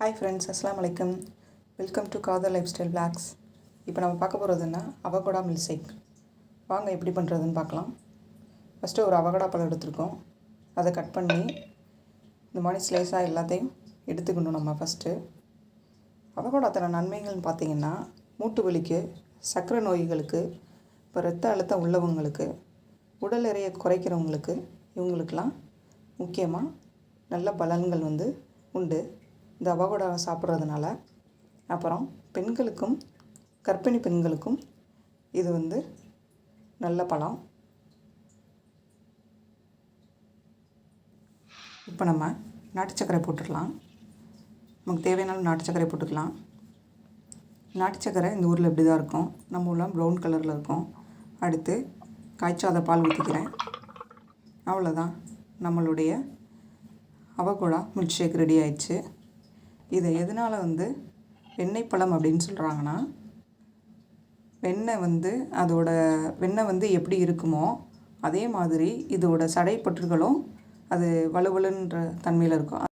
Hi friends, அஸ்ஸலாமு அலைக்கும். Welcome to Khader life style blogs. இப்போ நம்ம பார்க்க போகிறதுன்னா அவகோடா மில்க் ஷேக். வாங்க எப்படி பண்ணுறதுன்னு பார்க்கலாம். ஃபஸ்ட்டு ஒரு அவகோடா பழம் எடுத்துருக்கோம். அதை கட் பண்ணி இந்த மாதிரி ஸ்லைஸாக எல்லாத்தையும் எடுத்துக்கணும். நம்ம ஃபஸ்ட்டு அவகோடாத்தோட நன்மைகள்னு பார்த்திங்கன்னா மூட்டு வலிக்கு, சர்க்கரை நோய்களுக்கு, இப்போ ரத்த அழுத்தம் உள்ளவங்களுக்கு, உடல் எடையை குறைக்கிறவங்களுக்கு, இவங்களுக்கெல்லாம் முக்கியமாக நல்ல பலன்கள் உண்டு இந்த அவகோடாவை சாப்பிட்றதுனால. அப்புறம் பெண்களுக்கும் கர்ப்பிணி பெண்களுக்கும் இது நல்ல பழம். இப்போ நம்ம நாட்டு சர்க்கரை போட்டுடலாம். நமக்கு தேவையான நாட்டு சர்க்கரை போட்டுக்கலாம். நாட்டு சர்க்கரை இந்த ஊரில் இப்படி தான் இருக்கும். நம்ம ஊரில் ப்ரௌன் கலரில் இருக்கும். அடுத்து காய்ச்சாத பால் ஊற்றிக்கிறேன். அவ்வளோதான், நம்மளுடைய அவகோடா மில்க் ஷேக் ரெடி ஆயிடுச்சு. இதை எதனால் வெண்ணெய் பழம் அப்படின்னு சொல்கிறாங்கன்னா, வெண்ணெய் எப்படி இருக்குமோ அதே மாதிரி இதோட சடைப்பற்றுகளும் அது வலுவலுன்ற தன்மையில் இருக்கும்.